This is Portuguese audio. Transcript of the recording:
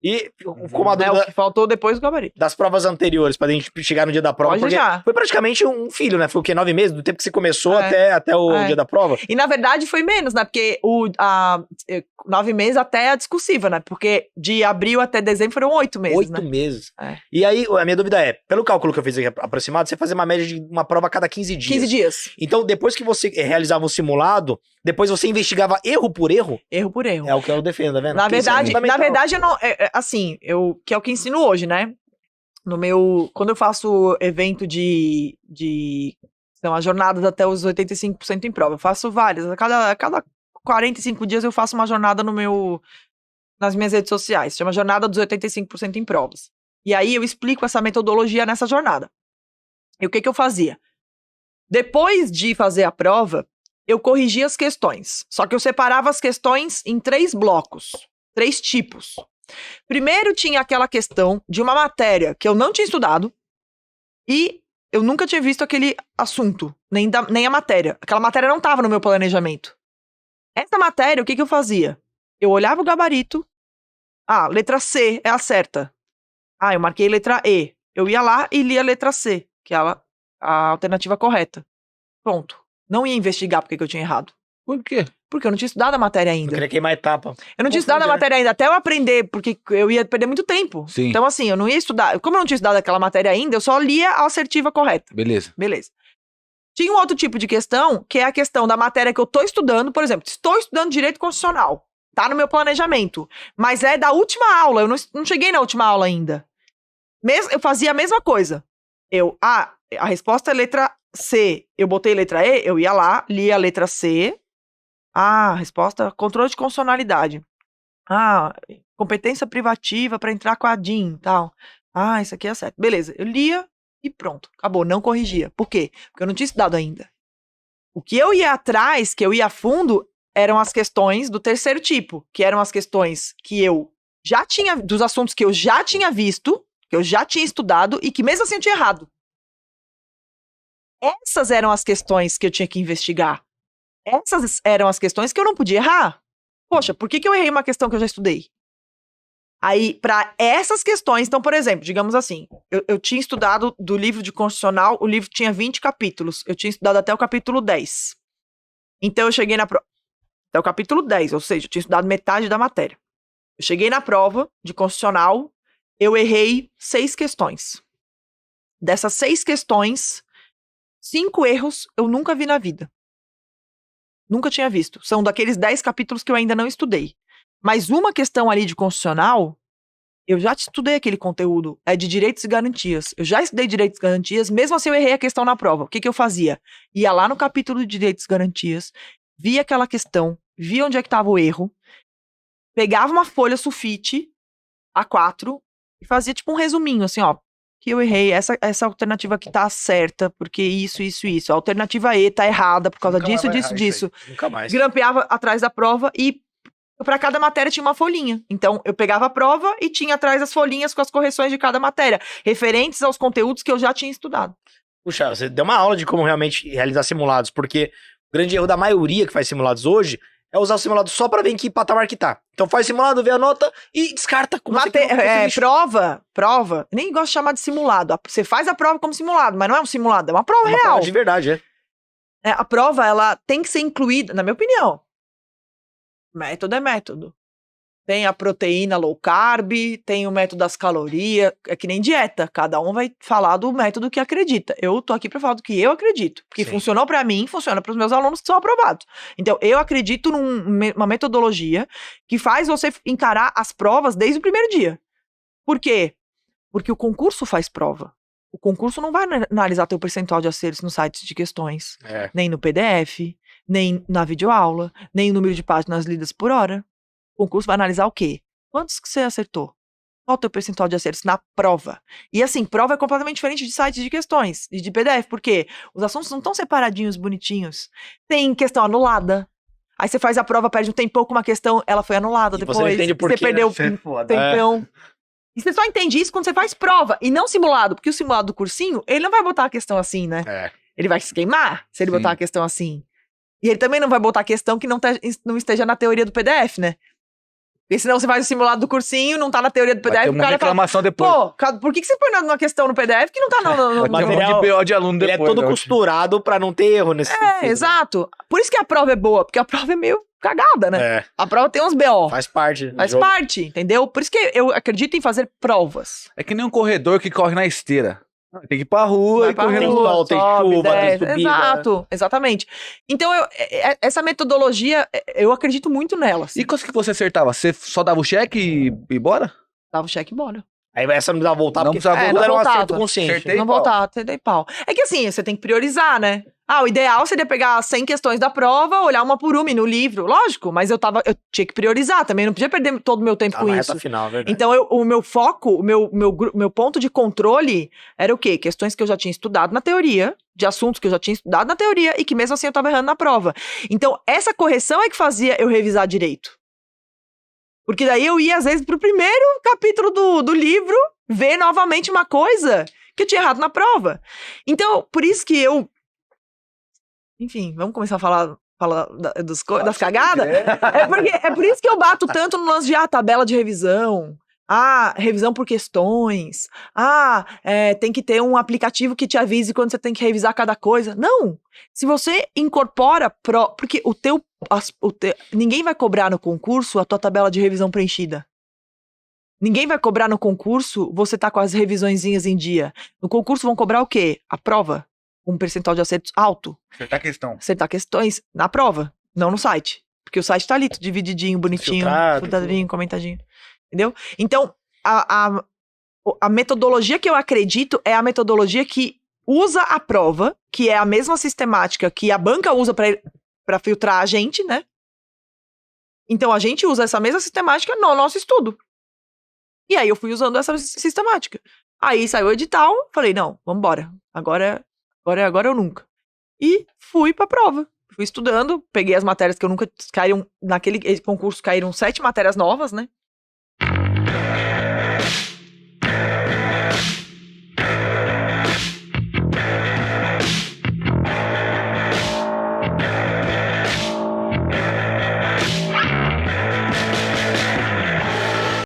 E como a O dúvida que faltou depois do gabarito. das provas anteriores, pra gente chegar no dia da prova, Pode porque já. foi praticamente um filho, né? Foi o quê? 9 meses? Do tempo que você começou É. até o É. dia da prova? E na verdade foi menos, né? Porque 9 meses até a discursiva, né? Porque de abril até dezembro foram 8 meses, 8 né? meses. É. E aí, a minha dúvida é, pelo cálculo que eu fiz aqui aproximado, você fazia uma média de uma prova a cada 15 dias. 15 dias. Então, depois que você realizava o simulado, depois você investigava erro por erro? Erro por erro. É o que eu defendo, tá vendo? Na Porque isso é verdade, fundamental. eu não. Assim, que é o que ensino hoje, né? Quando eu faço evento são as jornadas até os 85% em prova. Eu faço várias. A cada 45 dias eu faço uma jornada nas minhas redes sociais. Chama Jornada dos 85% em provas. E aí eu explico essa metodologia nessa jornada. E o que eu fazia? Depois de fazer a prova, eu corrigia as questões. Só que eu separava as questões em 3 blocos, 3 tipos. Primeiro tinha aquela questão de uma matéria que eu não tinha estudado e eu nunca tinha visto aquele assunto, nem a matéria. Aquela matéria não estava no meu planejamento. Essa matéria, o que eu fazia? Eu olhava o gabarito. Letra C é a certa. Eu marquei letra E. Eu ia lá e lia a letra C, que é a alternativa correta. Pronto. Não ia investigar porque eu tinha errado. Por quê? Porque eu não tinha estudado a matéria Não ainda. queria queimar a etapa. Eu não tinha estudado a matéria ainda, até eu aprender, porque eu ia perder muito tempo. Sim. Então, assim, eu não ia estudar. Como eu não tinha estudado aquela matéria ainda, eu só lia a assertiva correta. Beleza. Tinha um outro tipo de questão, que é a questão da matéria que eu tô estudando. Por exemplo, estou estudando direito constitucional. Tá no meu planejamento. Mas é da última aula, eu não cheguei na última aula ainda. Eu fazia a mesma coisa. A resposta é letra C. Eu botei letra E, eu ia lá, lia a letra C. Resposta, controle de constitucionalidade. Competência privativa para entrar com a DIN e tal. Isso aqui é certo. Beleza, eu lia e pronto. Acabou, não corrigia. Por quê? Porque eu não tinha estudado ainda. O que eu ia atrás, que eu ia a fundo, eram as questões do terceiro tipo, que eram as questões que eu já tinha, dos assuntos que eu já tinha visto, que eu já tinha estudado e que mesmo assim eu tinha errado. Essas eram as questões que eu tinha que investigar. Essas eram as questões que eu não podia errar. Poxa, por que eu errei uma questão que eu já estudei? Aí, para essas questões, então, por exemplo, digamos assim, eu tinha estudado do livro de Constitucional, o livro tinha 20 capítulos, eu tinha estudado até o capítulo 10. Então, eu cheguei na prova, até o capítulo 10, ou seja, eu tinha estudado metade da matéria. Eu cheguei na prova de Constitucional, eu errei 6 questões. Dessas 6 questões, 5 erros eu nunca vi na vida. Nunca tinha visto. São daqueles 10 capítulos que eu ainda não estudei. Mas uma questão ali de constitucional, eu já estudei aquele conteúdo, é de direitos e garantias. Eu já estudei direitos e garantias, mesmo assim eu errei a questão na prova. O que eu fazia? Ia lá no capítulo de direitos e garantias, via aquela questão, via onde é que estava o erro, pegava uma folha sulfite, A4, e fazia tipo um resuminho, assim, que eu errei, essa alternativa aqui tá certa, porque isso. A alternativa E tá errada por causa disso. Nunca mais. Grampeava atrás da prova e para cada matéria tinha uma folhinha. Então, eu pegava a prova e tinha atrás as folhinhas com as correções de cada matéria, referentes aos conteúdos que eu já tinha estudado. Puxa, você deu uma aula de como realmente realizar simulados, porque o grande erro da maioria que faz simulados hoje é usar o simulado só pra ver em que patamar que tá. Então faz simulado, vê a nota e descarta. Como Prova, nem gosto de chamar de simulado. Você faz a prova como simulado, mas não é um simulado, é uma prova real. Prova de verdade, A prova, ela tem que ser incluída, na minha opinião. Método é método. Tem a proteína low carb, tem o método das calorias, é que nem dieta. Cada um vai falar do método que acredita. Eu tô aqui pra falar do que eu acredito. Porque funcionou pra mim, funciona pros meus alunos que são aprovados. Então, eu acredito numa metodologia que faz você encarar as provas desde o primeiro dia. Por quê? Porque o concurso faz prova. O concurso não vai analisar teu percentual de acertos no site de questões. Nem no PDF, nem na videoaula, nem o número de páginas lidas por hora. O concurso vai analisar o quê? Quantos que você acertou? Qual o teu percentual de acertos na prova? E assim, prova é completamente diferente de sites de questões e de PDF, porque os assuntos não estão separadinhos, bonitinhos. Tem questão anulada. Aí você faz a prova, perde um tempão com uma questão, ela foi anulada depois. Você não entende por quê, você perdeu tempão. E você só entende isso quando você faz prova, e não simulado, porque o simulado do cursinho, ele não vai botar a questão assim, né? Ele vai se queimar se ele botar a questão assim. E ele também não vai botar a questão que não esteja na teoria do PDF, né? Porque senão você faz o simulado do cursinho, não tá na teoria do Vai PDF, ter o uma cara fala, reclamação depois. pô, por que você põe numa questão no PDF que não tá no Vai ter um monte material- de BO de aluno Ele é depois. todo né? costurado pra não ter erro nesse sentido, né? exato. Por isso que a prova é boa, porque a prova é meio cagada, né? É, A prova tem uns BO. faz parte. do Faz jogo. parte, entendeu? Por isso que eu acredito em fazer provas. É que nem um corredor que corre na esteira. Tem que ir pra rua Vai e pra correr tem no... rua, sol, tem sobe, chuva, tem desce. subida. Exato, exatamente. Então, essa metodologia, eu acredito muito nela. Assim. E quando que você acertava? Você só dava o cheque e bora? Dava o cheque e bora. Aí essa não precisava voltar, Não porque precisava tudo voltar. era um Voltava. acerto consciente. Acertei. Não pau. voltar, você dei pau. É que assim, você tem que priorizar, né? O ideal seria pegar 100 questões da prova, olhar uma por uma e no livro, lógico, mas eu tinha que priorizar também, não podia perder todo o meu tempo Tá com na isso. reta final, verdade. Então, o meu foco, o meu ponto de controle era o quê? Questões que eu já tinha estudado na teoria, de assuntos que eu já tinha estudado na teoria e que mesmo assim eu tava errando na prova. Então, essa correção é que fazia eu revisar direito. Porque daí eu ia, às vezes, pro primeiro capítulo do livro, ver novamente uma coisa que eu tinha errado na prova. Então, por isso que eu... Enfim, vamos começar a falar das cagadas? É por isso que eu bato tanto no lance de tabela de revisão. Revisão por questões. Tem que ter um aplicativo que te avise quando você tem que revisar cada coisa. Não! Se você incorpora... Porque ninguém vai cobrar no concurso a tua tabela de revisão preenchida. Ninguém vai cobrar no concurso você tá com as revisõezinhas em dia. No concurso vão cobrar o quê? A prova. Um percentual de acertos alto. Acertar a questão. Acertar questões na prova, não no site. Porque o site tá ali, tudo divididinho, bonitinho, Filtrado, filtradinho, comentadinho. Entendeu? Então, a metodologia que eu acredito é a metodologia que usa a prova, que é a mesma sistemática que a banca usa pra filtrar a gente, né? Então, a gente usa essa mesma sistemática no nosso estudo. E aí, eu fui usando essa sistemática. Aí, saiu o edital, falei, não, vambora. Agora ou nunca. E fui pra prova. Fui estudando, peguei as matérias que eu nunca... Naquele concurso caíram 7 matérias novas, né?